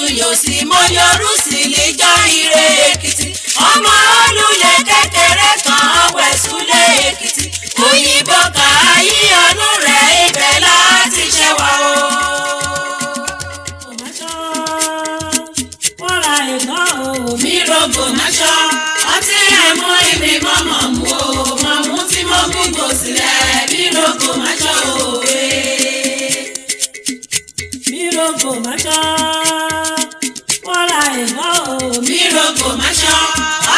lọ́tún yòsì mo yorù sí lẹ́jọ́ ire Èkìtì ọmọ olùlẹ̀ kékeré kan wẹ̀sùlẹ̀ Èkìtì òyìnbó kà á yí ọdún rẹ̀ ibẹ̀ láti ṣẹ̀wá o. wọ́n ra ẹ̀gbọ́n o mi rògbò máṣọ́ ọtí ẹ̀mú ìmí mọ́mọ́ mú o mọ̀mú tí mo gbogbo sílẹ̀ mi rògbò máṣọ́ òwe. mi rògbò máṣọ́ wọ́n ra ẹ̀gbọ́n o mi rògbò máṣọ́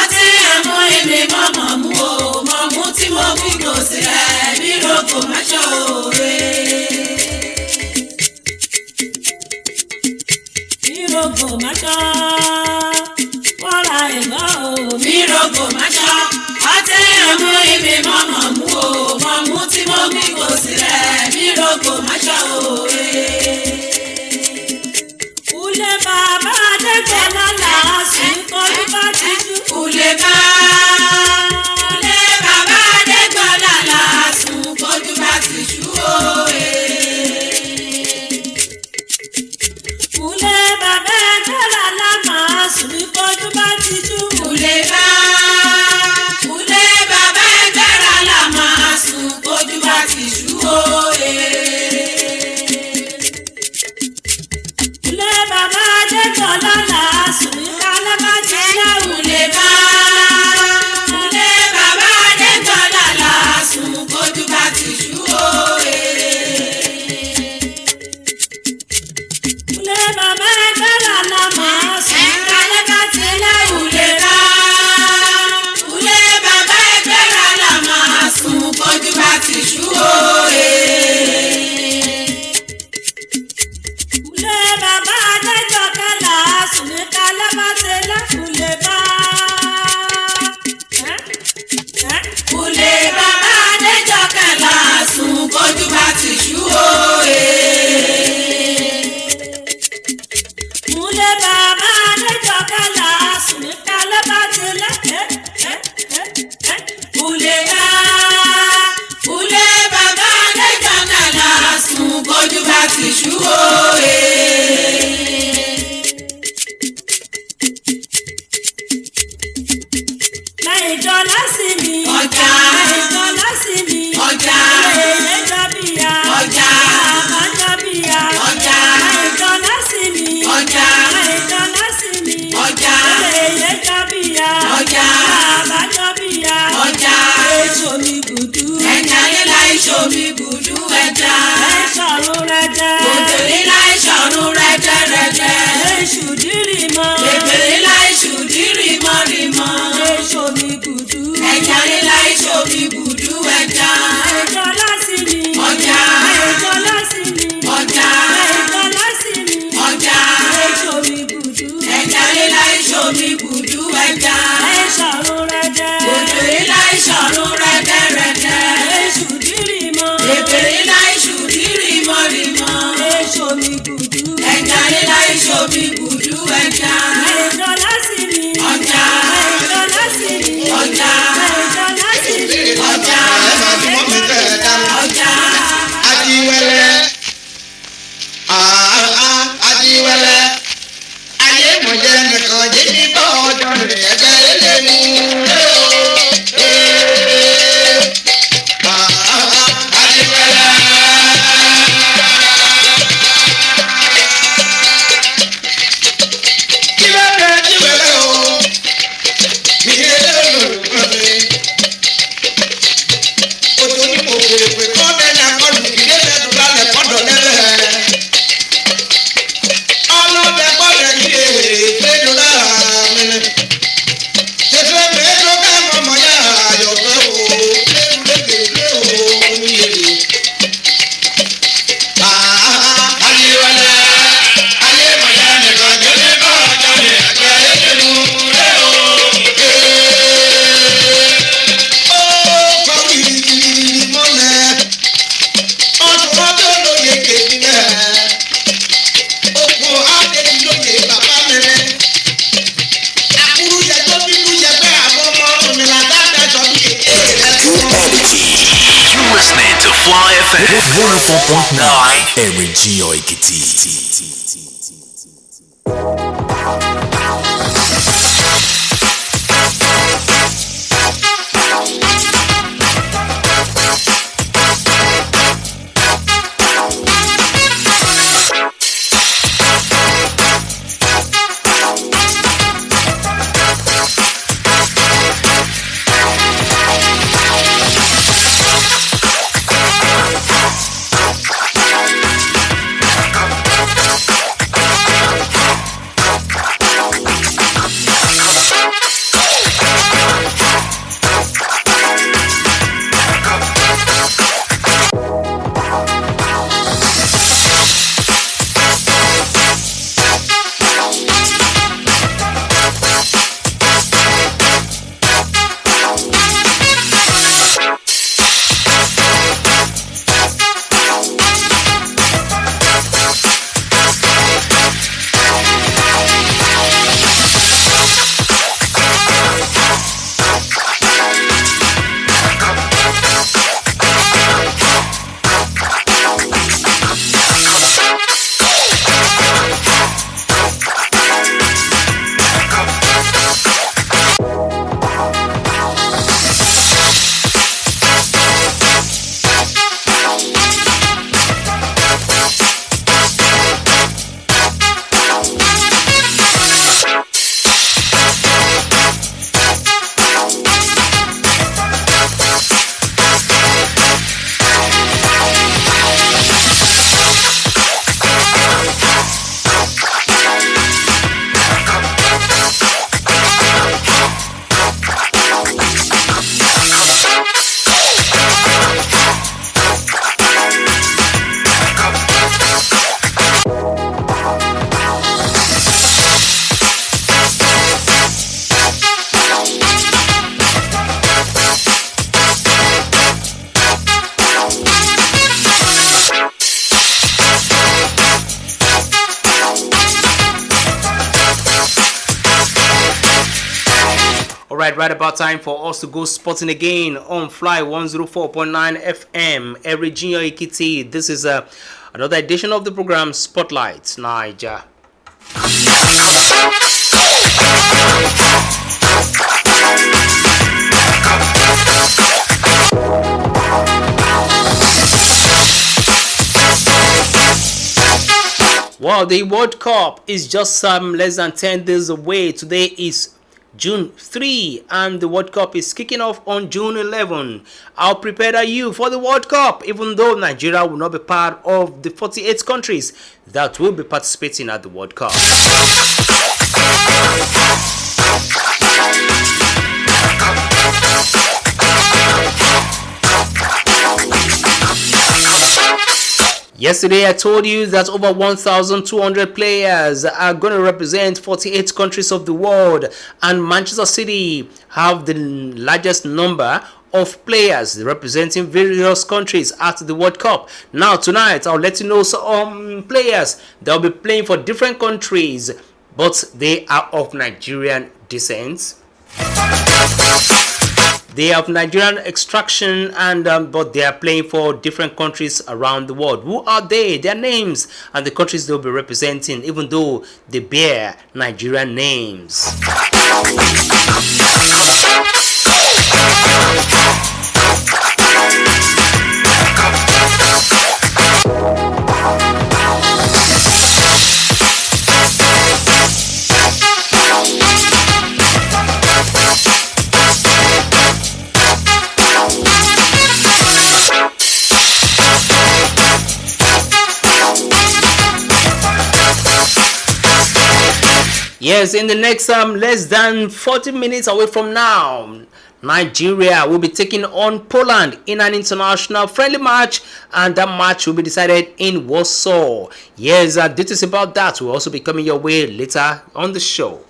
ọtí ẹ̀mú ìmí mọ́mọ́ mú o mọ̀mú tí mo gbogbo sílẹ̀ mi rògbò máṣọ́ òwe. mi rògbò máṣọ́ wọ́n ra ẹ̀gbọ́n o mi rògbò máṣọ́ ọtí ẹ̀mú ìmí mọ́mọ́ mú o mọ̀mú tí mo gbogbo sílẹ̀ mi rògbò máṣọ́ òwe. Ule bàbá Adégbọlá làásùn kọjú bá ti jú. Ule bàbá Adégbọlá làásùn kọjú bá ti jú òye. Ule bàbá Adégbọlá làásùn kọjú bá ti jú. Ule bàbá Adégbọlá làásùn kọjú bá ti jú òye. Bàbá Adégbọlá làásùn kálẹ̀ bá ti yá ule bàbá Adégbọlá làásùn kójú bá ti ṣú òye. Ule bàbá Adégbọlá làásùn kálẹ̀ bá ti yá ule bàbá Adégbọlá làásùn kójú bá ti ṣú òye. Kójú bá ti ṣú òye. Múlẹ̀ bàbá Adéjọkẹ́ làásùn ní kálẹ̀ bá ti lẹ́. Múlẹ̀ bàbá Adéjọkẹ́ làásùn kójú bá ti ṣú òye. Láìjọ lásìmí. Ọjà. Láìjọ lásìmí. Ọjà. Ọjà. Àbájọ́bíyà. Ọjà. Láìjọ lásìmí. Ọjà. Láìjọ lásìmí. Ọjà. Ẹlẹ́yẹjọ́bíyà. Ọjà. Àbájọ́bíyà. Ọjà. Èso mi gùdú. Ẹja líla èso mi gùdú ẹja. Ẹ̀ṣọ̀run rẹ̀jẹ̀. Òjò líla ẹ̀ṣọ̀run rẹ̀jẹ̀ rẹ̀jẹ̀. Èṣù dírì mọ́. Èpè líla èṣù dírì mọ́ rí mọ́. Èso mi gùdú. Ẹja líla èso mi gùdú ẹja. Ẹjọ lásìmí. Ọjà. Ẹjọ lásìmí. Ọjà. Ẹjọ lásìmí. Ọjà. Èso mi gùdú. Ẹja líla èso mi gùdú ẹja. Ẹ̀ṣọ̀run rẹ̀jẹ̀. Òjò líla ẹ̀ṣọ̀run rẹ̀jẹ̀ rẹ̀jẹ̀. Èṣù dírì mọ́. Èpè líla èṣù dírì mọ́ rí mọ́. Èso mi gùdú. Ẹja líla èso mi gùdú ẹja. Ẹjọ lásìmí. Ọjà. Ẹjọ lásìmí. Ọjà. Ẹjọ lásìmí. Ọjà. Ọjà. Ajiwẹlẹ, ajiwẹlẹ, ayé mọ̀jẹ́ nìkan jẹ́ ní bá ọjọ́ rẹ̀ ẹgbẹ́ ẹlẹ́nu. Ajiwẹlẹ. Jiwẹlẹ o, mi yé lóòrùn mi. Ojo ni mo fèrè pé kọ́ dẹ́ni akọ́lù ilé lẹ́nu lálẹ́ kọ́dọ̀ lẹ́lẹ́. Ọlọ́dẹ gbọ́dọ̀ ní èrè péjọ lára mi. Tètè péjọ ká mọ̀mọ́ yá àyọ̀fẹ́ o, lẹ́nu lékèké o, omi èrè. Ayiwẹlẹ, ayé mọ̀yá nìkan jẹ́ ní bá ọjọ́ ní ẹgbẹ́ ẹlẹ́nu rẹ̀ o. Ó kọ́ kìrìkìrì mọ́lẹ̀, ọdún ọdún lóye kèmí náà. Okùn àdéhùn lóye bàbá mi rẹ̀. Àkúrú yẹ tó bínú yẹ pé àwọn ọmọ òmìnira dáadáa jọ bí kékeré rẹ̀. Good energy. You're listening to Fly FM 104.9 Energy Ekiti. Alright, right about time for us to go sporting again on Fly 104.9 FM, every Junior Ekiti. This is another edition of the program Spotlight Niger. Well, the World Cup is just less than 10 days away. Today is June 3 and the World Cup is kicking off on June 11. How prepared are you for the World Cup? Even though Nigeria will not be part of the 48 countries that will be participating at the World Cup. Yesterday I told you that over 1,200 players are going to represent 48 countries of the world, and Manchester City have the largest number of players representing various countries at the World Cup. Now tonight I'll let you know some players that will be playing for different countries, but they are of Nigerian descent. They have Nigerian extraction, and but they are playing for different countries around the world. Who are they? Their names and the countries they'll be representing, even though they bear Nigerian names. Yes, in the next less than 40 minutes away from now, Nigeria will be taking on Poland in an international friendly match, and that match will be decided in Warsaw. Yes, details about that will also be coming your way later on the show.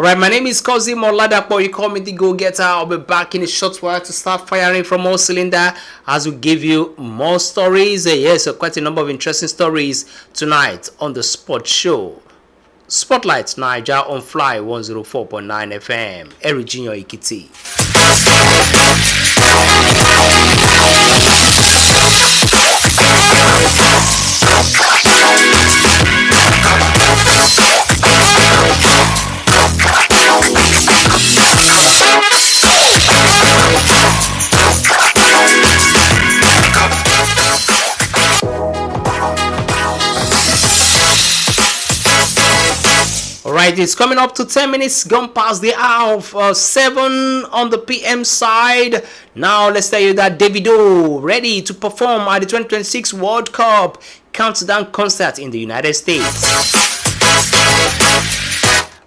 Alright, my name is Kozim Oladapo. You call me the go-getter. I'll be back in a short while to start firing from all cylinder as we give you more stories. Yes, quite a number of interesting stories tonight on the Sports Show. Spotlight Niger on Fly 104.9 FM. Erigino Ikiti. Alright, it's coming up to 10 minutes gone past the hour of 7 on the PM side. Now let's tell you that Davido ready to perform at the 2026 World Cup countdown concert in the United States.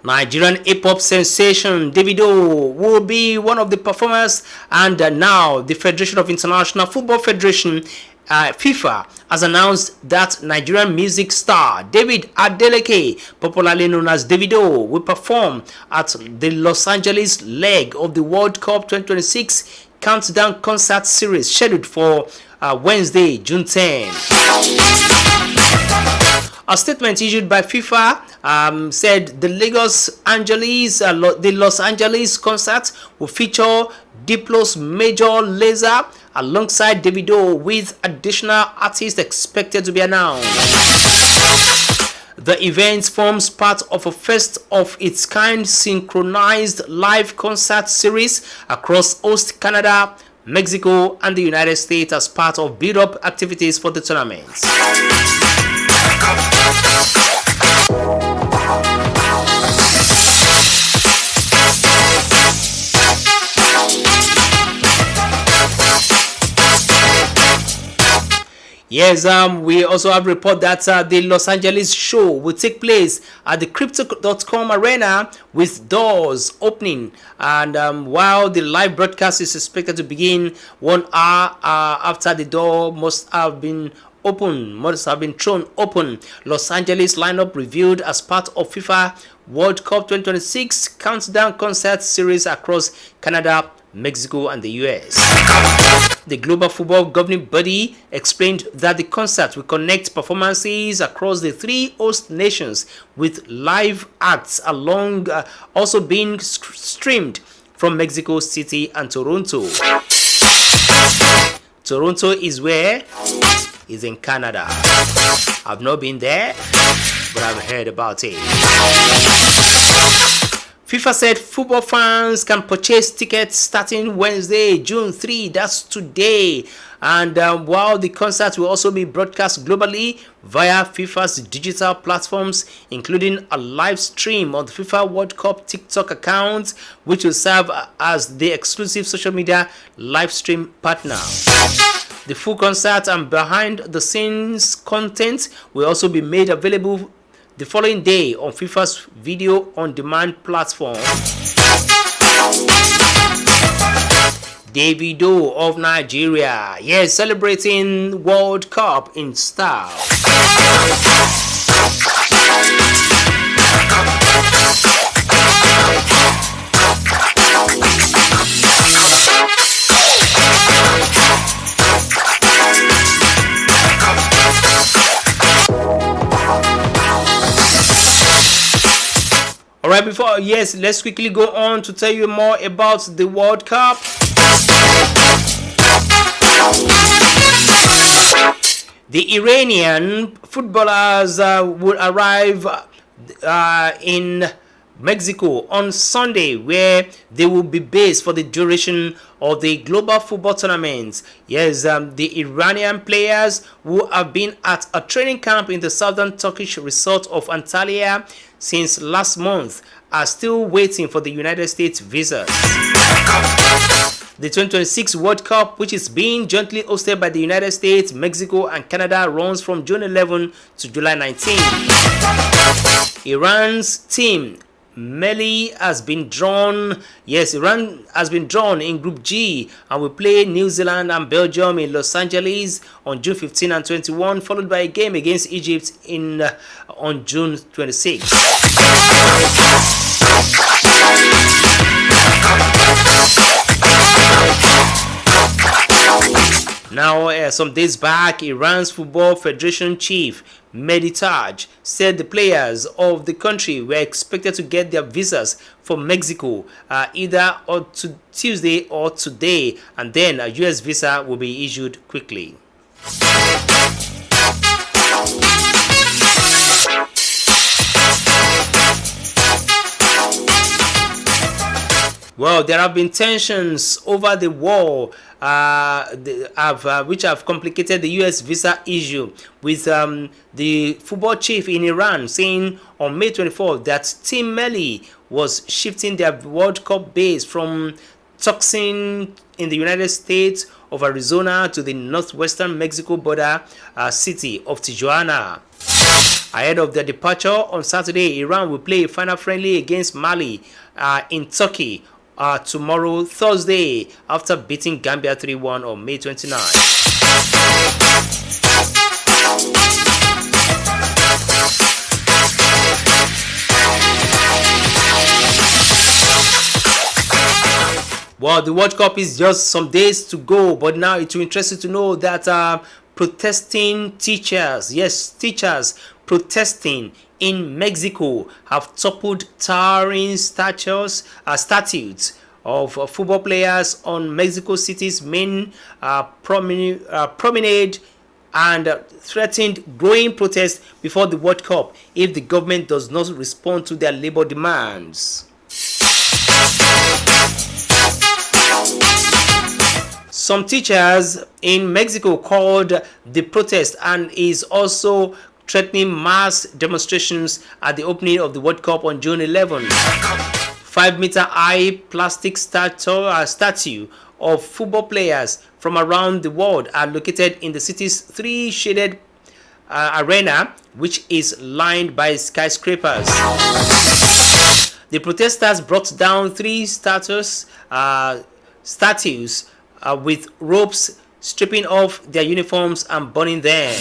Nigerian hip-hop sensation Davido will be one of the performers, and now the Federation of International Football Federation FIFA has announced that Nigerian music star David Adeleke, popularly known as Davido, will perform at the Los Angeles leg of the World Cup 2026 countdown concert series scheduled for Wednesday, June 10. A statement issued by FIFA said the Los Angeles concert will feature Diplo's Major Lazer alongside Davido, with additional artists expected to be announced. The event forms part of a first of its kind synchronized live concert series across host Canada, Mexico, and the United States as part of build-up activities for the tournament. Yes, we also have report that the Los Angeles show will take place at the Crypto.com arena with doors opening, and while the live broadcast is expected to begin 1 hour after the door must have been thrown open. Los Angeles lineup revealed as part of FIFA World Cup 2026 countdown concert series across Canada, Mexico, and the US. The Global Football Governing Body explained that the concert will connect performances across the three host nations, with live acts also being streamed from Mexico City and Toronto. Toronto is where? Is in Canada. I've not been there, but I've heard about it. FIFA said football fans can purchase tickets starting Wednesday, June 3. That's today. And while the concert will also be broadcast globally via FIFA's digital platforms, including a live stream on the FIFA World Cup TikTok account, which will serve as the exclusive social media live stream partner. The full concert and behind-the-scenes content will also be made available the following day on FIFA's video on demand platform. Davido of Nigeria, yes, celebrating World Cup in style. Alright, let's quickly go on to tell you more about the World Cup. The Iranian footballers will arrive in Mexico on Sunday, where they will be based for the duration of the global football tournament. Yes, the Iranian players who have been at a training camp in the southern Turkish resort of Antalya since last month are still waiting for the United States visas. The 2026 World Cup, which is being jointly hosted by the United States, Mexico, and Canada, runs from June 11 to July 19. Iran's team Mali has been drawn. Yes, Iran has been drawn in Group G and will play New Zealand and Belgium in Los Angeles on June 15 and 21, followed by a game against Egypt on June 26. Now, some days back, Iran's Football Federation chief Mehdi Taj said the players of the country were expected to get their visas for Mexico either on Tuesday or today, and then a US visa will be issued quickly. Well, there have been tensions over the war which have complicated the U.S. visa issue, with the football chief in Iran saying on May 24th that Team Melli was shifting their World Cup base from Tucson in the United States of Arizona to the northwestern Mexico border city of Tijuana. Ahead of their departure on Saturday, Iran will play a final friendly against Mali in Turkey tomorrow, Thursday, after beating Gambia 3-1 on May 29. Well, the World Cup is just some days to go, but now it's interesting to know that protesting teachers, yes, teachers protesting in Mexico have toppled towering statutes of football players on Mexico City's main promenade and threatened growing protests before the World Cup if the government does not respond to their labor demands. Some teachers in Mexico called the protest and is also threatening mass demonstrations at the opening of the World Cup on June 11. 5-meter high plastic statue of football players from around the world are located in the city's three-shaded arena, which is lined by skyscrapers. The protesters brought down three statues with ropes, stripping off their uniforms and burning them.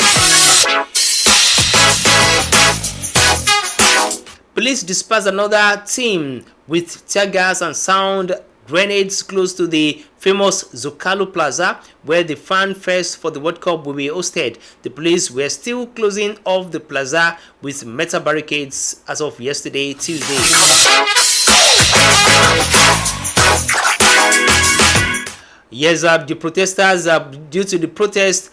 Police dispersed another team with tear gas and sound grenades close to the famous Zocalo Plaza, where the fan fest for the World Cup will be hosted. The police were still closing off the plaza with metal barricades as of yesterday, Tuesday. Yes, the protesters, due to the protest,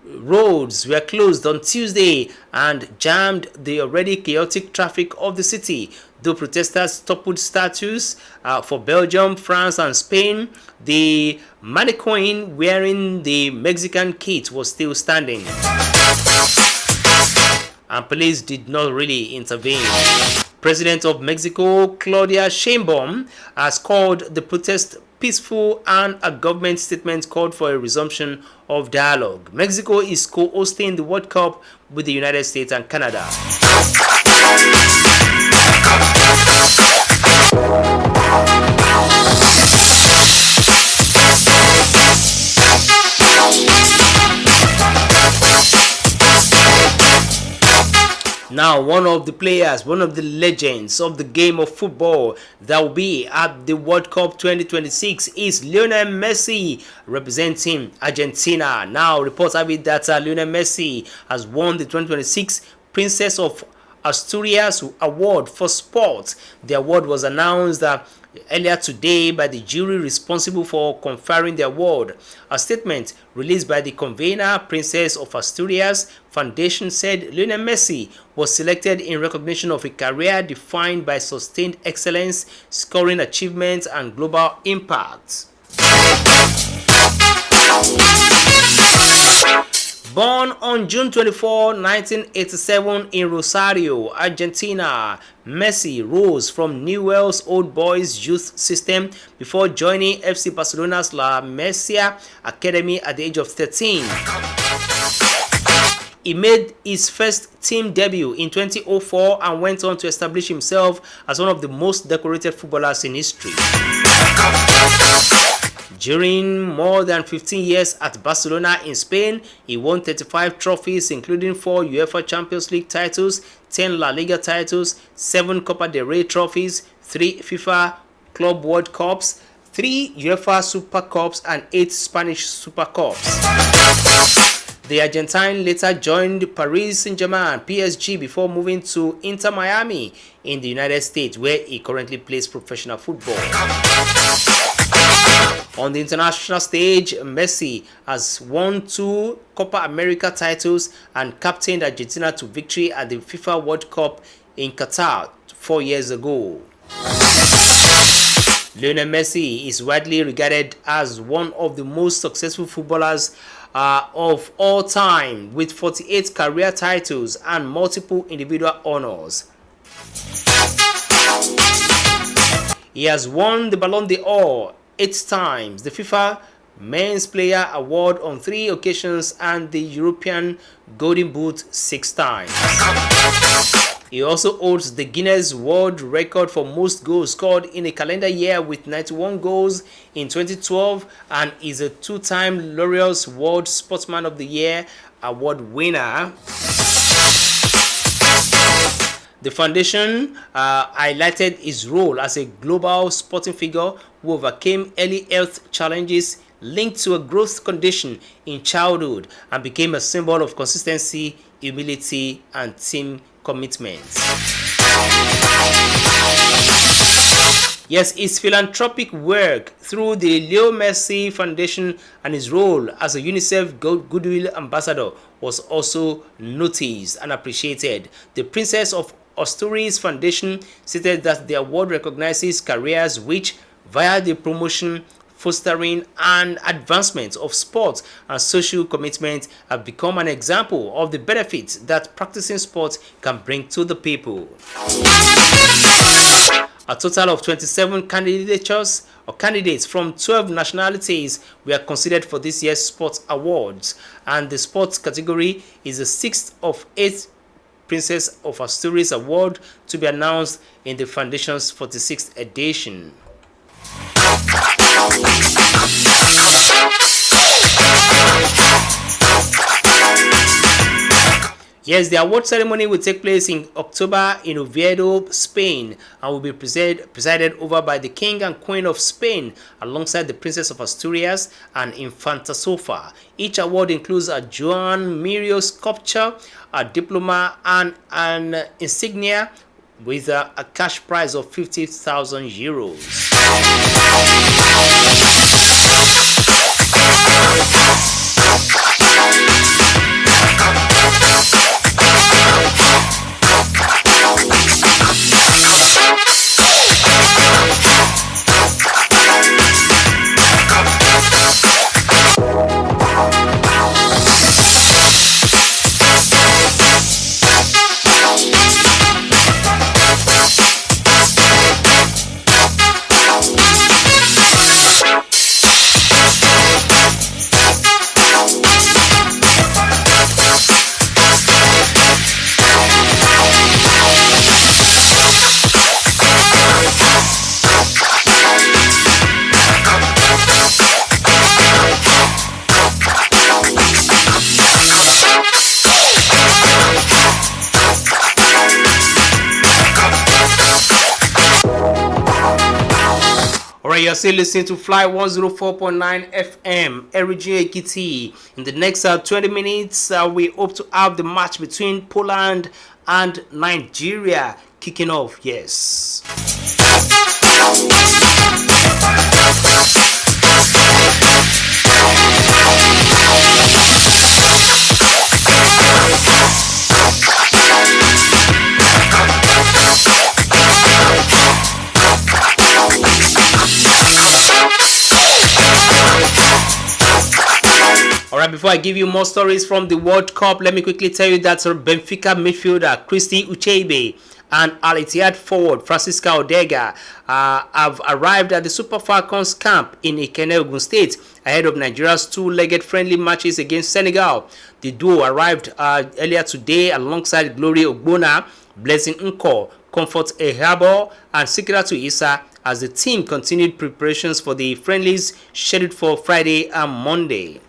roads were closed on Tuesday and jammed the already chaotic traffic of the city. Though protesters toppled statues for Belgium, France, and Spain, the mannequin wearing the Mexican kit was still standing, and police did not really intervene. President of Mexico, Claudia Sheinbaum, has called the protest peaceful, and a government statement called for a resumption of dialogue. Mexico is co-hosting the World Cup with the United States and Canada. Now, one of the players, one of the legends of the game of football that will be at the World Cup 2026 is Lionel Messi, representing Argentina. Now, reports have it that Lionel Messi has won the 2026 Princess of Asturias Award for Sport. The award was announced earlier today by the jury responsible for conferring the award. A statement released by the convener, Princess of Asturias Foundation, said Lionel Messi was selected in recognition of a career defined by sustained excellence, scoring achievements, and global impact. Born on June 24, 1987 in Rosario, Argentina, Messi rose from Newell's Old Boys Youth System before joining FC Barcelona's La Masia Academy at the age of 13. He made his first team debut in 2004 and went on to establish himself as one of the most decorated footballers in history. During more than 15 years at Barcelona in Spain, he won 35 trophies, including 4 UEFA Champions League titles, 10 La Liga titles, 7 Copa del Rey trophies, 3 FIFA Club World Cups, 3 UEFA Super Cups and 8 Spanish Super Cups. The Argentine later joined Paris Saint-Germain (PSG) before moving to Inter Miami in the United States, where he currently plays professional football. On the international stage, Messi has won 2 Copa America titles and captained Argentina to victory at the FIFA World Cup in Qatar 4 years ago. Lionel Messi is widely regarded as one of the most successful footballers of all time, with 48 career titles and multiple individual honors. He has won the Ballon d'Or 8 times, the FIFA Men's Player Award on 3 occasions, and the European Golden Boot 6 times. He also holds the Guinness World Record for most goals scored in a calendar year with 91 goals in 2012, and is a 2-time Laureus World Sportsman of the Year award winner. The foundation highlighted his role as a global sporting figure who overcame early health challenges linked to a growth condition in childhood and became a symbol of consistency, humility, and team commitment. Yes, his philanthropic work through the Leo Messi Foundation and his role as a UNICEF Goodwill Ambassador was also noticed and appreciated. The Princess of Asturias Foundation stated that the award recognizes careers which, via the promotion, fostering, and advancement of sports and social commitment, have become an example of the benefits that practicing sports can bring to the people. A total of 27 candidates from 12 nationalities were considered for this year's Sports Awards, and the sports category is the 6th of 8 Princess of Asturias Award to be announced in the Foundation's 46th edition. Yes, the award ceremony will take place in October in Oviedo, Spain, and will be presided over by the King and Queen of Spain alongside the Princess of Asturias and Infanta Sofia. Each award includes a Joan Mirio sculpture, a diploma, and an insignia with a cash prize of 50,000 euros. You're still listening to Fly 104.9 FM, Erigin Ekiti. In the next 20 minutes, we hope to have the match between Poland and Nigeria kicking off. Yes. Alright, before I give you more stories from the World Cup, let me quickly tell you that Benfica midfielder Christy Ucheibe and Al Ittihad forward Francisca Odega have arrived at the Super Falcons camp in Ikenne, Ogun State ahead of Nigeria's 2-legged friendly matches against Senegal. The duo arrived earlier today alongside Glory Ogbonna, Blessing Nko, Comfort Ehabo, and Sikiratu Issa as the team continued preparations for the friendlies scheduled for Friday and Monday.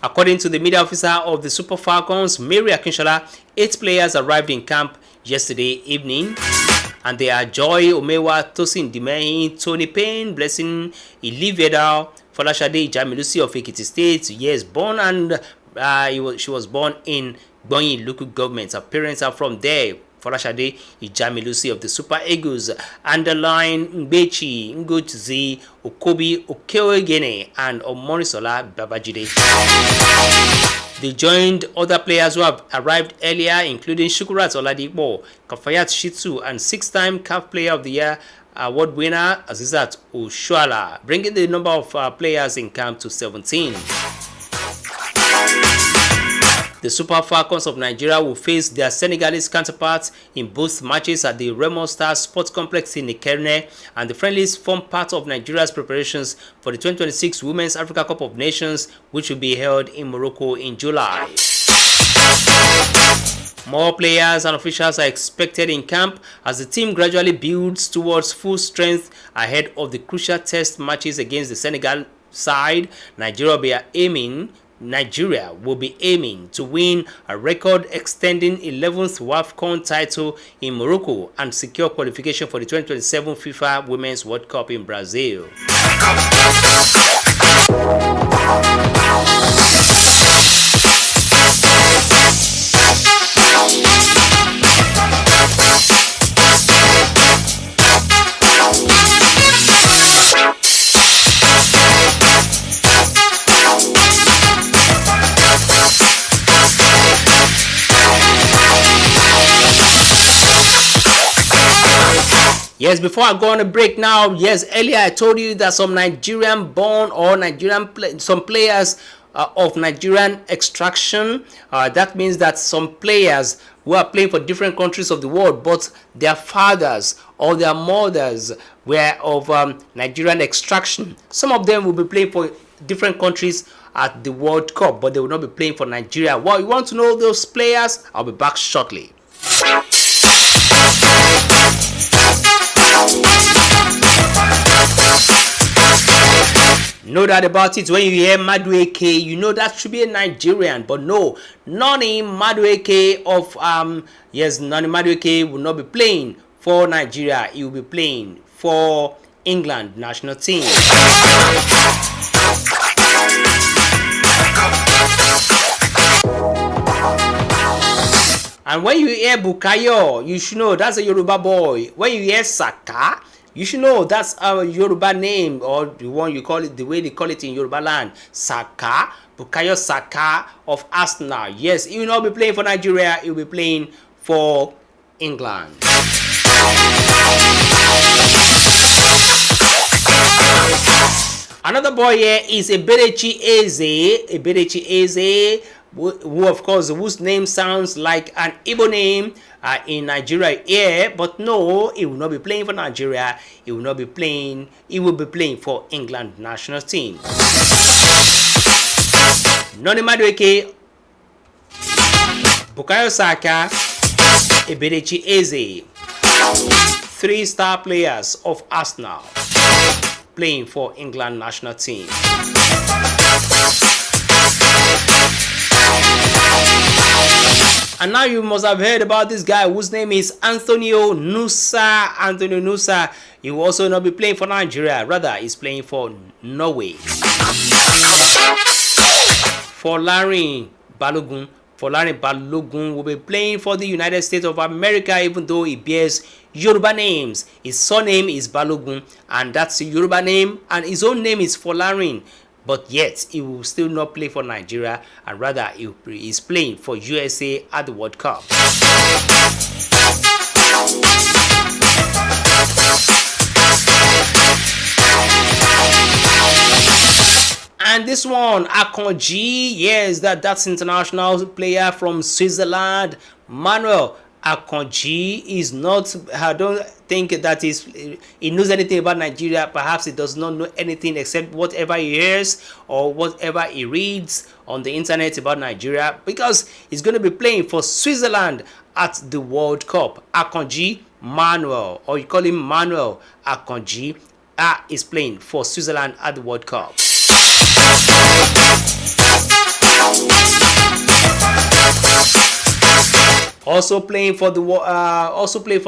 According to the media officer of the Super Falcons, Mary Akinshola, 8 players arrived in camp yesterday evening. and they are Joy Omewa, Tosin Dimehin, Tony Payne, Blessing Iliveda, Folashade Jamilusi of Ekiti State. Yes, born and she was born in Gbonyin local government. Her parents are from there. Folashade Ijamilusi of the Super Eagles, Underline Mbechi Ngozi Okobi Okewegene, and Omorisola Babajide. They joined other players who have arrived earlier, including Shukurat Oladipo, Kafayat Shitsu, and 6-time CAF Player of the Year award winner Azizat Oshuala, bringing the number of players in camp to 17. The Super Falcons of Nigeria will face their Senegalese counterparts in both matches at the Remo Stars Sports Complex in Ikerne, and the friendlies form part of Nigeria's preparations for the 2026 Women's Africa Cup of Nations, which will be held in Morocco in July. More players and officials are expected in camp as the team gradually builds towards full strength ahead of the crucial test matches against the Senegal side. Nigeria will be aiming to win a record-extending 11th WAFCON title in Morocco and secure qualification for the 2027 FIFA Women's World Cup in Brazil. Yes, before I go on a break now, yes, earlier I told you that some Nigerian born or some players of Nigerian extraction, that means that some players who are playing for different countries of the world, but their fathers or their mothers were of Nigerian extraction. Some of them will be playing for different countries at the World Cup, but they will not be playing for Nigeria. Well, you want to know those players? I'll be back shortly. No doubt about it. When you hear Madueke, you know that should be a Nigerian, but no, Noni Madueke Noni Madueke will not be playing for Nigeria. He will be playing for England national team. And when you hear Bukayo, you should know that's a Yoruba boy. When you hear Saka, you should know that's a Yoruba name, or the one you call it, the way they call it in Yoruba land. Saka, Bukayo Saka of Arsenal. Yes, he will not be playing for Nigeria, he will be playing for England. Another boy here is Eberechi Eze, who of course, whose name sounds like an Igbo name in Nigeria here, but no, he will not be playing for Nigeria. He will be playing for England national team. Noni Madueke, Bukayo Saka, Eberechi Eze, 3-star players of Arsenal playing for England national team. And now you must have heard about this guy whose name is Antonio Nusa. Antonio Nusa, he will also not be playing for Nigeria, rather he's playing for Norway. Folarin Balogun will be playing for the United States of America, even though he bears Yoruba names. His surname is Balogun, and that's a Yoruba name, and his own name is Folarin. But yet, he will still not play for Nigeria, and rather he is playing for USA at the World Cup. And this one, Akonji, yes, that's international player from Switzerland. Manuel Akonji is not, I don't think that he knows anything about Nigeria. Perhaps he does not know anything except whatever he hears or whatever he reads on the internet about Nigeria, because he's going to be playing for Switzerland at the World Cup. Akonji Manuel, or you call him Manuel Akonji, is playing for Switzerland at the World Cup. Also playing for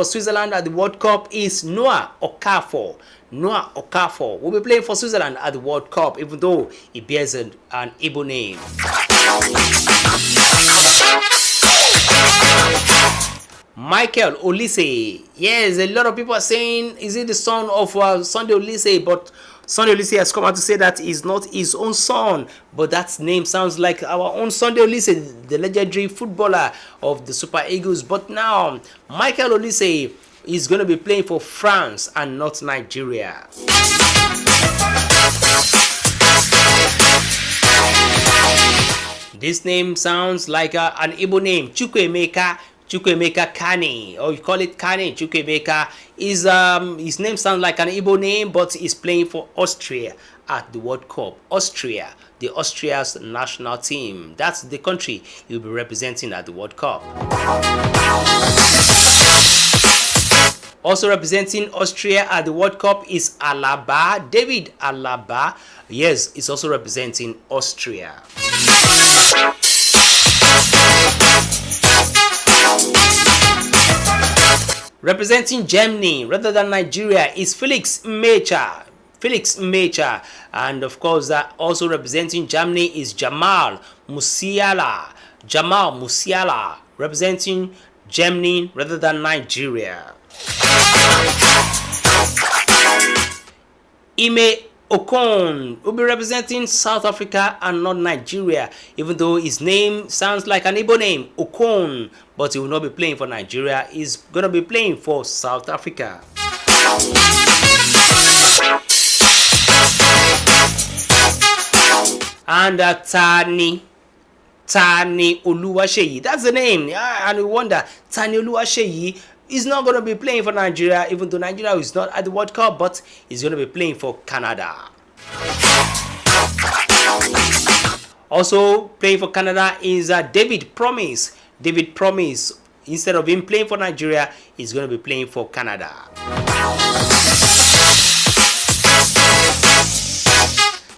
Switzerland at the World Cup is Noah Okafor. Noah Okafor will be playing for Switzerland at the World Cup, even though he bears an Igbo name. Michael Olise. Yes, a lot of people are saying, is he the son of Sunday Olise? But Sunday Olise has come out to say that he's not his own son, but that name sounds like our own Sunday Olise, the legendary footballer of the Super Eagles. But now, Michael Olise is going to be playing for France and not Nigeria. This name sounds like an Igbo name, Chukwuemeka Kani, or you call it Kani. Chukwuemeka is his name sounds like an Igbo name, but he's playing for Austria at the World Cup. Austria, the Austria's national team. That's the country he'll be representing at the World Cup. Also representing Austria at the World Cup is Alaba, David Alaba. Yes, he's also representing Austria. Representing Germany rather than Nigeria is Felix Mecha. And of course, also representing Germany is Jamal Musiala. Representing Germany rather than Nigeria. Ime Okon will be representing South Africa and not Nigeria, even though his name sounds like an Igbo name, Okon, but he will not be playing for Nigeria. He's going to be playing for South Africa. And Tani Oluwaseyi, that's the name. And we wonder, Tani Oluwaseyi is not going to be playing for Nigeria, even though Nigeria is not at the World Cup, but he's going to be playing for Canada. Also playing for Canada is David Promise. David Promise, instead of him playing for Nigeria, he's going to be playing for Canada.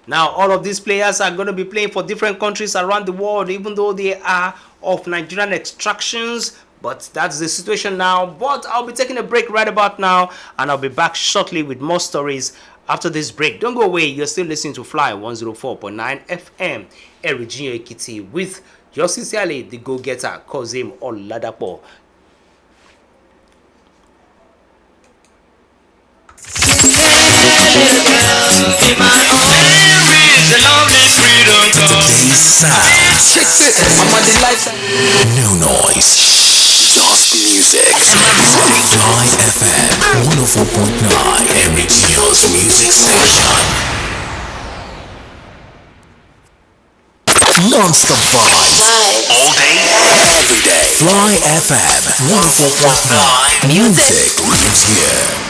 Now, all of these players are going to be playing for different countries around the world, even though they are of Nigerian extractions. But that's the situation now. But I'll be taking a break right about now, and I'll be back shortly with more stories after this break. Don't go away. You're still listening to Fly 104.9 FM, Erijinyo Ekiti, with yours sincerely, the go-getter, Kozim Oladapo. Check this. I'm on the lifestyle. No noise. Just music. Fly FM 104.9. Erijinyo's music station. Non-stop vibes. All day, every day. Fly FM 104.9. Music lives here.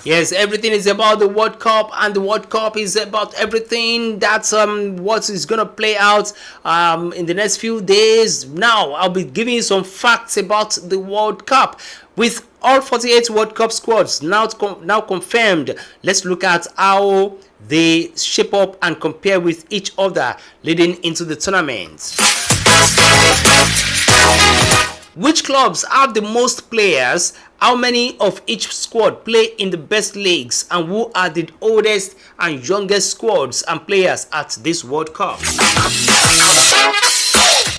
Yes, everything is about the World Cup, and the World Cup is about everything. That's what is going to play out in the next few days. Now, I'll be giving you some facts about the World Cup. With all 48 World Cup squads now confirmed, let's look at how they shape up and compare with each other leading into the tournament. Which clubs have the most players? How many of each squad play in the best leagues? And who are the oldest and youngest squads and players at this World Cup?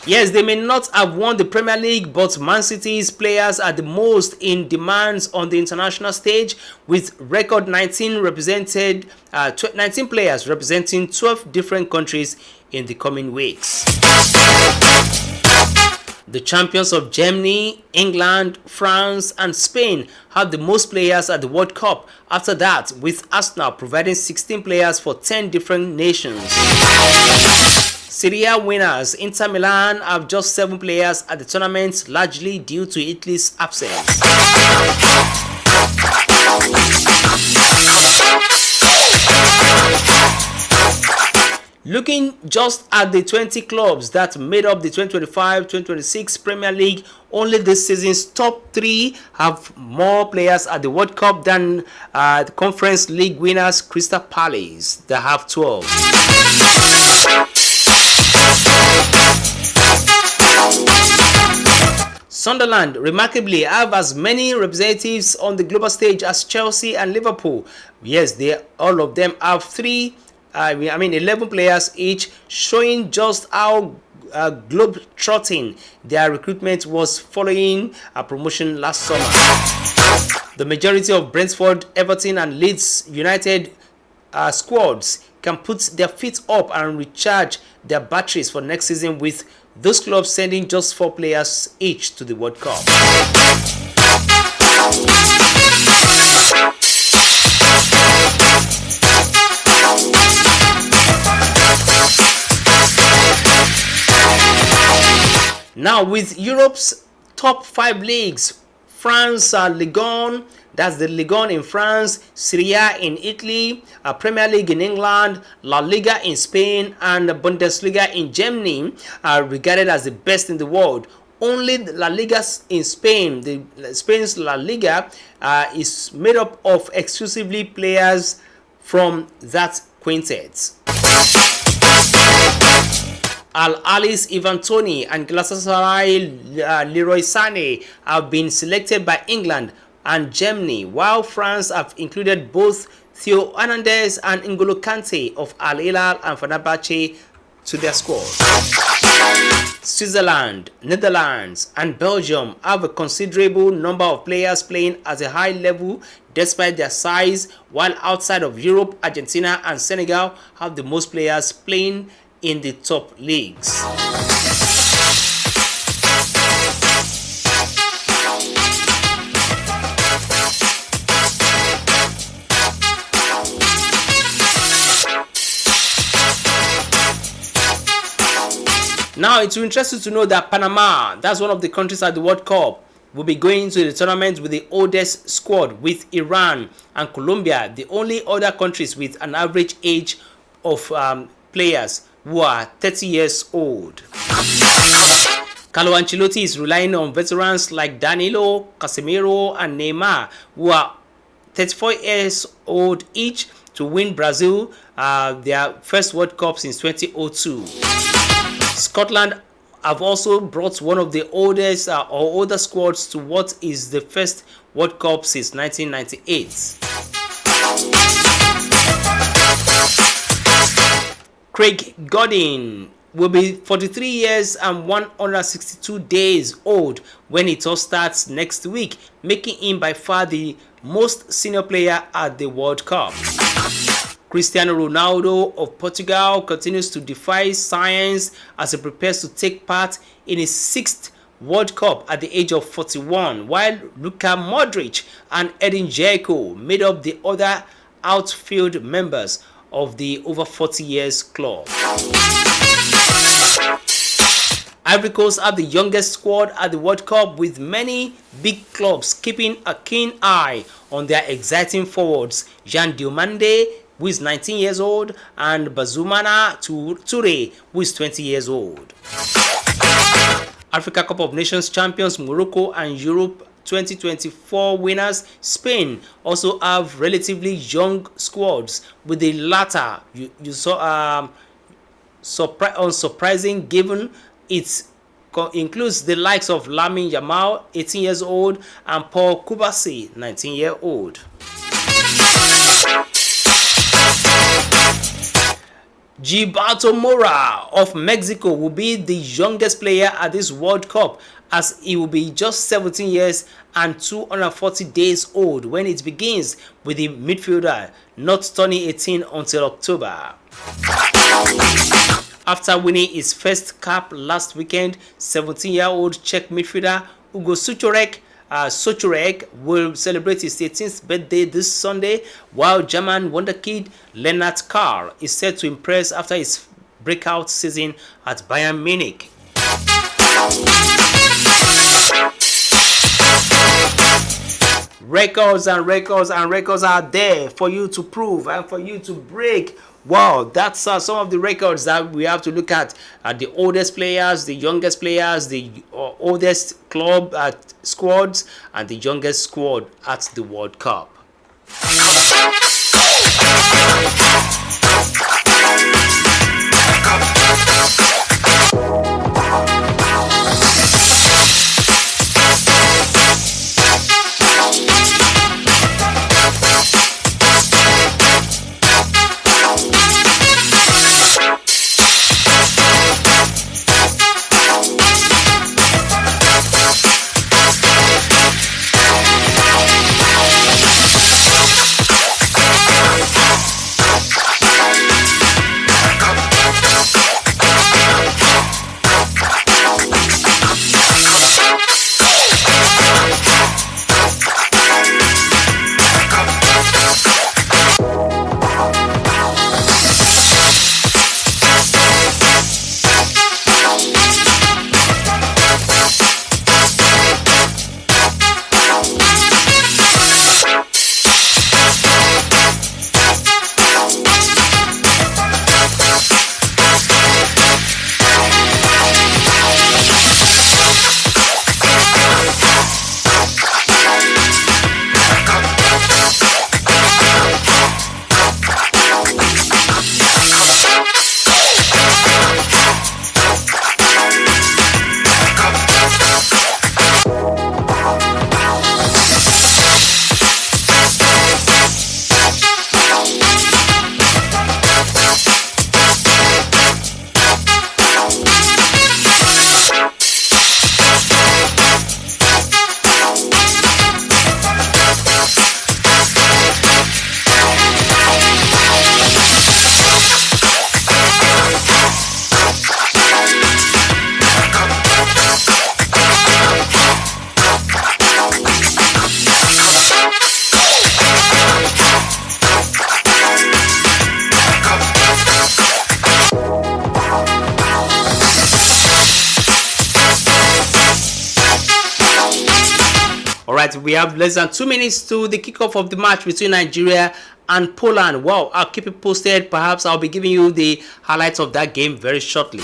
Yes, they may not have won the Premier League, but Man City's players are the most in demands on the international stage, with record 19 players representing 12 different countries in the coming weeks. The champions of Germany, England, France, and Spain have the most players at the World Cup. After that, with Arsenal providing 16 players for 10 different nations. Serie A winners Inter Milan have just 7 players at the tournament, largely due to Italy's absence. Looking just at the 20 clubs that made up the 2025-2026 Premier League, only this season's top 3 have more players at the World Cup than the Conference League winners Crystal Palace, that have 12. Sunderland remarkably have as many representatives on the global stage as Chelsea and Liverpool. Yes, all of them have 11 players each, showing just how globe-trotting their recruitment was following a promotion last summer. The majority of Brentford, Everton, and Leeds United squads can put their feet up and recharge their batteries for next season, with those clubs sending just 4 players each to the World Cup. Now, with Europe's top 5 leagues, France Ligue 1, that's the Ligue 1 in France, Serie A in Italy, Premier League in England, La Liga in Spain, and Bundesliga in Germany are regarded as the best in the world. Only the La Liga in Spain, Spain's La Liga, is made up of exclusively players from that quintet. Al Ahly's Ivan Toney and Galatasaray Leroy Sané have been selected by England and Germany, while France have included both Theo Hernandez and N'Golo Kante of Al Hilal and Fenerbahce to their squad. Switzerland, Netherlands, and Belgium have a considerable number of players playing at a high level despite their size, while outside of Europe, Argentina and Senegal have the most players playing in the top leagues. Now, it's interesting to know that Panama, that's one of the countries at the World Cup, will be going to the tournament with the oldest squad, with Iran and Colombia, the only other countries with an average age of players who are 30 years old. Carlo Ancelotti is relying on veterans like Danilo, Casemiro, and Neymar, who are 34 years old each, to win Brazil their first World Cup since 2002. Scotland have also brought one of the oldest or older squads to what is the first World Cup since 1998. Craig Godin will be 43 years and 162 days old when it all starts next week, making him by far the most senior player at the World Cup. Cristiano Ronaldo of Portugal continues to defy science as he prepares to take part in his 6th World Cup at the age of 41, while Luka Modric and Edin Dzeko made up the other outfield members of the over 40 years club. Ivory Coast have the youngest squad at the World Cup, with many big clubs keeping a keen eye on their exciting forwards, Jean Diomande, who is 19 years old, and Bazumana Toure, who is 20 years old. Africa Cup of Nations champions Morocco and Europe 2024 winners Spain also have relatively young squads, with the latter you saw unsurprising given it includes the likes of Lamine Yamal, 18 years old, and Paul Kubasi, 19-year-old. Gilberto Mora of Mexico will be the youngest player at this World Cup, as he will be just 17 years and 240 days old when it begins, with the midfielder not turning 18 until October. after winning his first cap last weekend. 17-year-old Czech midfielder Ugo Sochorek will celebrate his 18th birthday this Sunday, while German wonderkid Lennart Karl is set to impress after his breakout season at Bayern Munich. Records are there for you to prove and for you to break. Wow, that's some of the records that we have to look at. The oldest players, the youngest players, the oldest club squads, and the youngest squad at the World Cup. Alright, we have less than 2 minutes to the kickoff of the match between Nigeria and Poland. Wow, I'll keep it posted. Perhaps I'll be giving you the highlights of that game very shortly.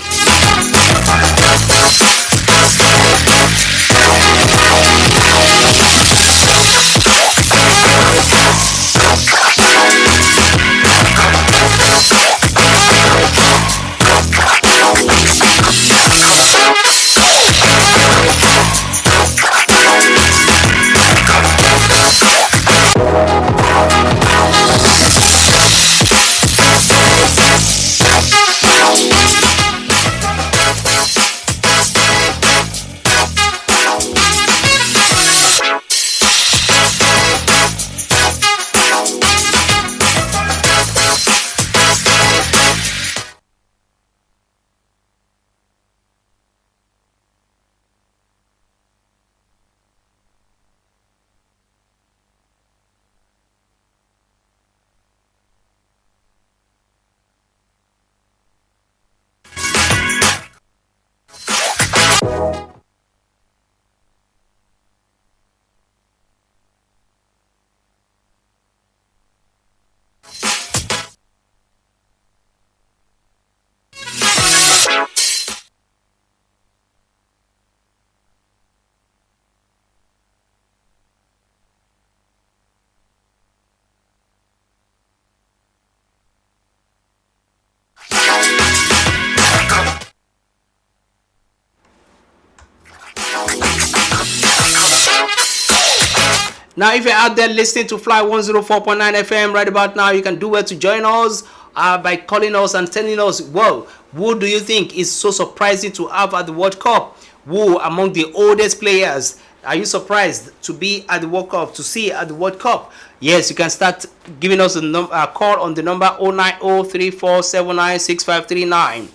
Now, if you're out there listening to Fly 104.9 FM right about now, you can do well to join us by calling us and telling us, well, who do you think is so surprising to have at the World Cup? Who among the oldest players are you surprised to be at the World Cup, to see at the World Cup? Yes, you can start giving us a call on the number 09034796539.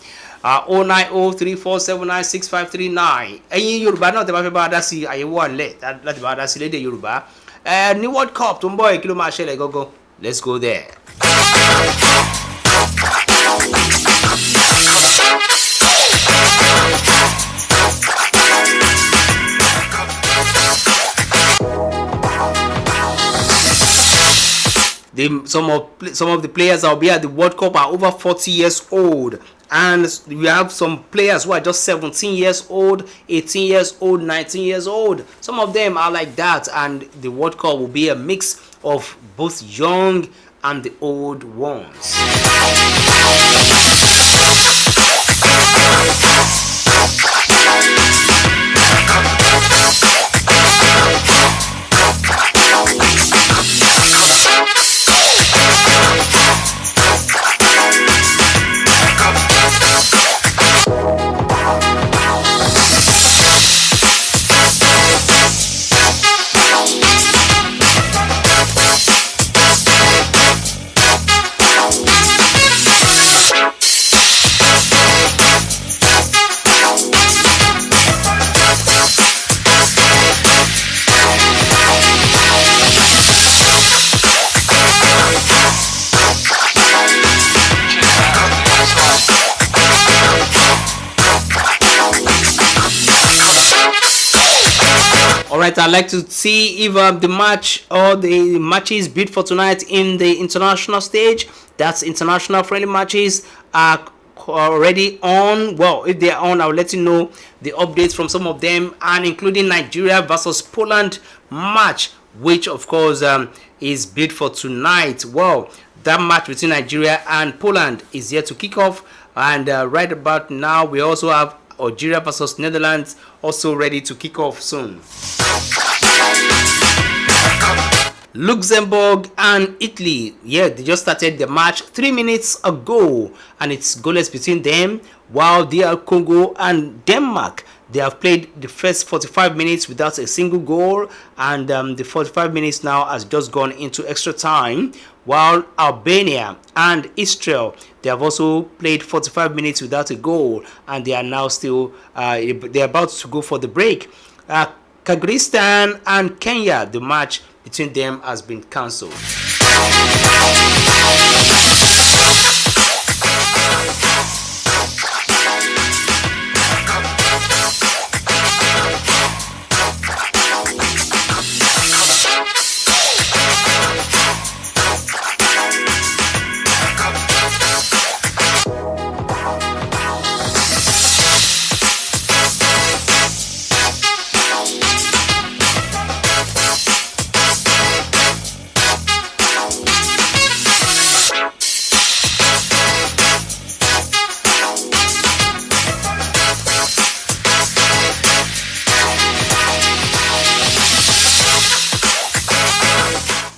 09034796539. ẹ̀yin Yorùbá náà tẹ́ bá fẹ́ bá wa dá sí àyẹ̀wò àlẹ́ láti bá wa dá sí lédè Yorùbá. Ní World Cup tó ń bọ̀ kí ló máa ṣẹlẹ̀ gangan? Let's go there. Some of the players that will be at the World Cup are over 40 years old, and we have some players who are just 17 years old, 18 years old, 19 years old. Some of them are like that, and the World Cup will be a mix of both young and the old ones. Alright, I'd like to see if the match or the matches bid for tonight in the international stage, that's international friendly matches, are already on. Well, if they are on, I'll let you know the updates from some of them, and including Nigeria versus Poland match, which of course is bid for tonight. Well, that match between Nigeria and Poland is yet to kick off, and right about now we also have Algeria versus Netherlands also ready to kick off soon. Luxembourg and Italy, yeah, they just started the match 3 minutes ago, and it's goalless between them, while DR Congo and Denmark, they have played the first 45 minutes without a single goal, and the 45 minutes now has just gone into extra time, while Albania and Israel, they have also played 45 minutes without a goal, and they are now still they're about to go for the break. Kyrgyzstan and Kenya, the match between them has been cancelled.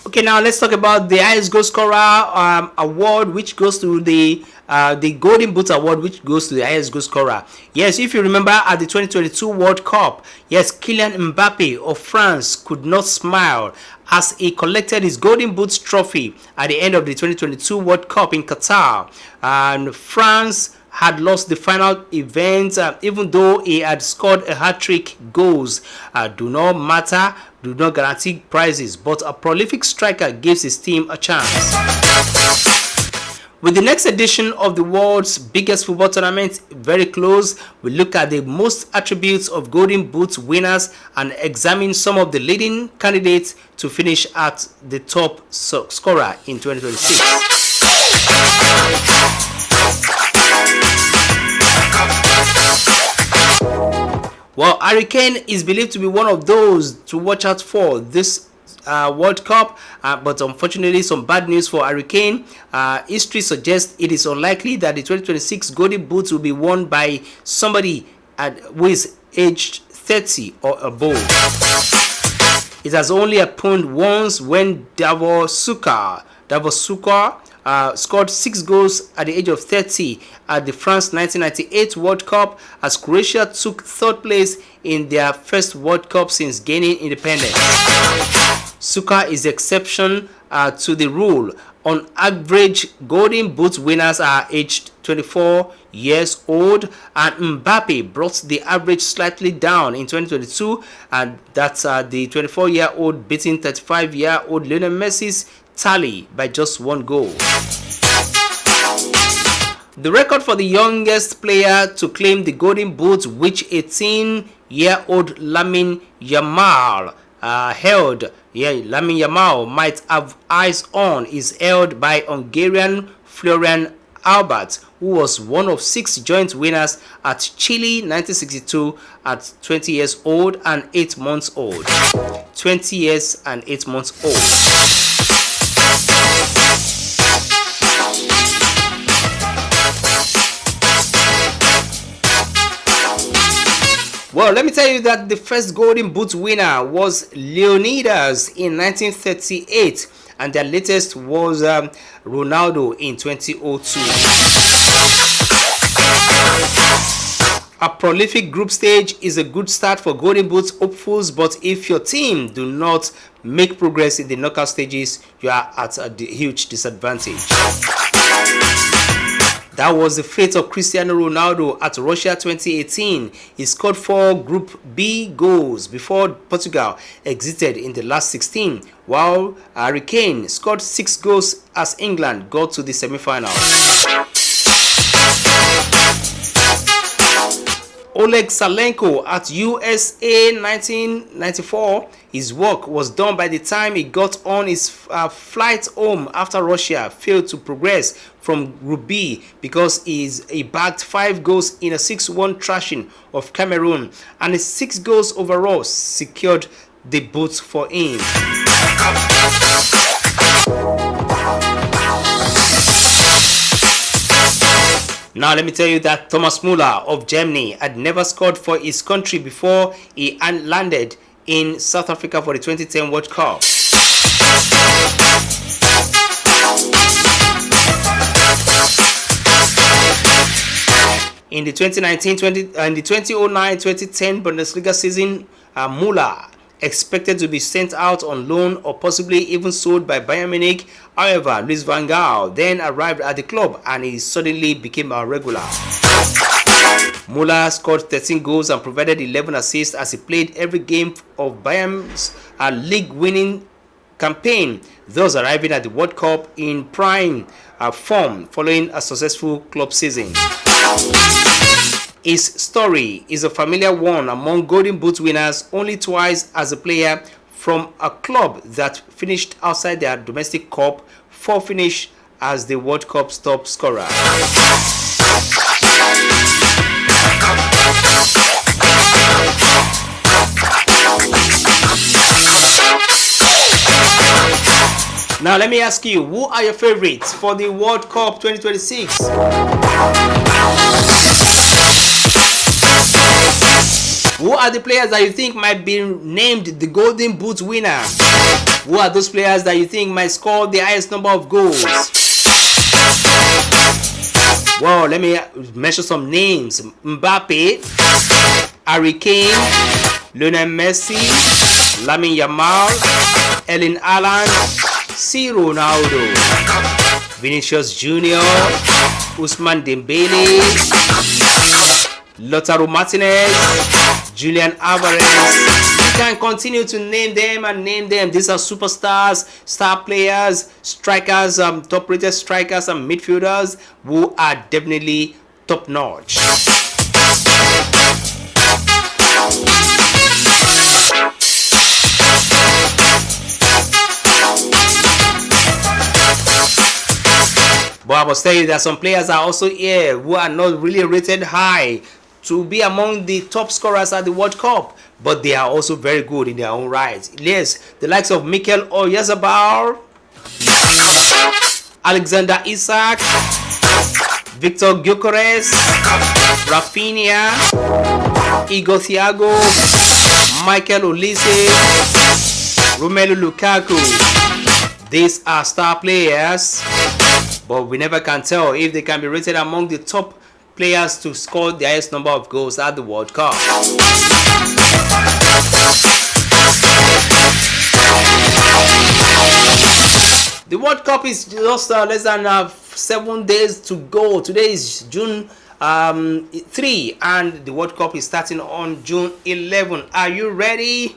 Okay, now let's talk about the highest goal scorer award, which goes to the Golden Boot award, which goes to the highest goal scorer. Yes, if you remember at the 2022 World Cup, yes, Kylian Mbappe of France could not smile as he collected his Golden Boot trophy at the end of the 2022 World Cup in Qatar, and France had lost the final event, even though he had scored a hat-trick goals. Do not matter, do not guarantee prizes, but a prolific striker gives his team a chance. With the next edition of the world's biggest football tournament very close, we look at the most attributes of Golden Boot winners and examine some of the leading candidates to finish at the top scorer in 2026. Well, Harry Kane is believed to be one of those to watch out for this World Cup, but unfortunately some bad news for Harry Kane. History suggests it is unlikely that the 2026 Golden Boot will be won by somebody who is aged 30 or above. It has only happened once when Davor Suker scored 6 goals at the age of 30 at the France 1998 World Cup, as Croatia took 3rd place in their first World Cup since gaining independence. Suka is the exception to the rule. On average, Golden Boot winners are aged 24 years old, and Mbappe brought the average slightly down in 2022, and that's the 24-year-old beating 35-year-old Lionel Messi's tally by just one goal. The record for the youngest player to claim the Golden Boot, which 18-year-old Lamine Yamal held, Lamine Yamal might have eyes on, is held by Hungarian Florian Albert, who was one of 6 joint winners at Chile 1962 at 20 years old and 8 months old. 20 years and 8 months old. Well, let me tell you that the first Golden Boot winner was Leonidas in 1938, and their latest was Ronaldo in 2002. A prolific group stage is a good start for Golden Boot hopefuls, but if your team do not make progress in the knockout stages, you are at a huge disadvantage. That was the fate of Cristiano Ronaldo at Russia 2018. He scored 4 Group B goals before Portugal exited in the last 16, while Harry Kane scored 6 goals as England got to the semi-finals. Oleg Salenko at USA 1994. His work was done by the time he got on his flight home after Russia failed to progress from Group B because he bagged 5 goals in a 6-1 thrashing of Cameroon, and his 6 goals overall secured the boot for him. Now let me tell you that Thomas Müller of Germany had never scored for his country before he landed in South Africa for the 2010 World Cup. In the 2009-2010 Bundesliga season, Müller expected to be sent out on loan or possibly even sold by Bayern Munich. However, Louis van Gaal then arrived at the club and he suddenly became a regular. Müller scored 13 goals and provided 11 assists as he played every game of Bayern's league-winning campaign, thus arriving at the World Cup in prime form following a successful club season. His story is a familiar one among Golden Boot winners, only twice as a player from a club that finished outside their domestic cup, 4 finish as the World Cup's top scorer. Now let me ask you, who are your favorites for the World Cup 2026? Who are the players that you think might be named the Golden Boot winner? Who are those players that you think might score the highest number of goals? Well, let me mention some names. Mbappe, Harry Kane, Lionel Messi, Lamine Yamal, Erling Haaland, C. Ronaldo, Vinicius Jr., Ousmane Dembele, Lautaro Martinez, Julian Alvarez. You can continue to name them and name them. These are superstars, star players, strikers, top-rated strikers and midfielders who are definitely top-notch. But I must tell you that some players are also here who are not really rated high to be among the top scorers at the World Cup, but they are also very good in their own right. Yes, the likes of Mikel Oyarzabal, Alexander Isak, Victor Gyökeres, Rafinha, Igor Thiago, Michael Olise, Romelu Lukaku. These are star players, but we never can tell if they can be rated among the top players to score the highest number of goals at the World Cup. The World Cup is just less than 7 days to go. Today is June 3 and the World Cup is starting on June 11. Are you ready?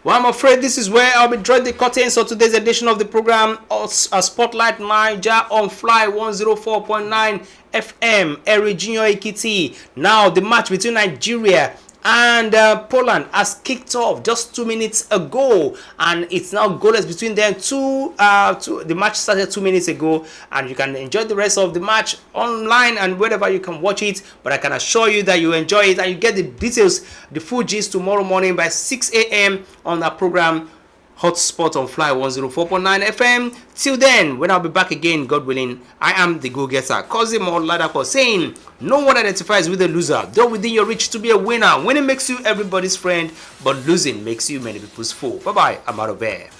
Well, I'm afraid this is where I'll be drawing the curtains of today's edition of the program, Spotlight Niger on Fly 104.9 FM, Erigino Ekiti. Now, the match between Nigeria and Poland has kicked off just 2 minutes ago, and it's now goalless between them. The match started 2 minutes ago, and you can enjoy the rest of the match online and wherever you can watch it. But I can assure you that you enjoy it and you get the details, the full gist tomorrow morning by 6 a.m. on our program Hotspot on Fly 104.9 FM. Till then, when I'll be back again, God willing, I am the go-getter, Kozim Oladapo, saying, no one identifies with a loser, though within your reach to be a winner. Winning makes you everybody's friend, but losing makes you many people's foe. Bye-bye, I'm out of here.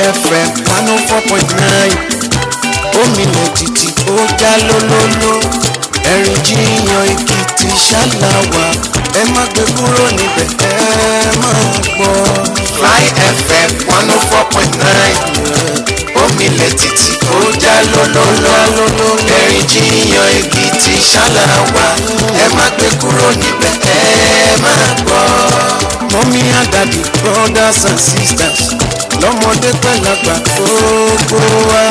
FM 104.9 Omilẹ̀ títí ó já lólóló ẹ̀rìn jíyan Èkìtì ṣáláwá ẹ má gbé kúrò níbẹ̀ ẹ máa gbọ́. Fly FM 104.9 Omilẹ̀ títí ó já lólóló ẹ̀rìn jíyan Èkìtì ṣáláwá ẹ má gbé kúrò níbẹ̀ ẹ máa gbọ́. Mommy and daddy, brothers and sisters, lọ́mọdé pẹ̀lágbà gbogbo wa.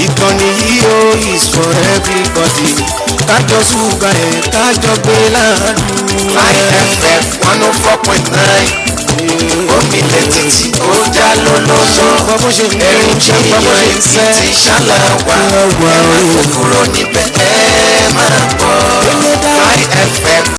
Ìkànnì yìí ó is for everybody. Kájọ ṣùgbọ́n kájọ gbé ládùúgbò. Fly FM 104.9 Omilẹ̀ títí ó já lólóṣó. Ẹ̀rìn jíyan Èkìtì ṣáláwá. Ẹ má kó kúrò níbẹ̀ ẹ máa bọ̀. Fly FM.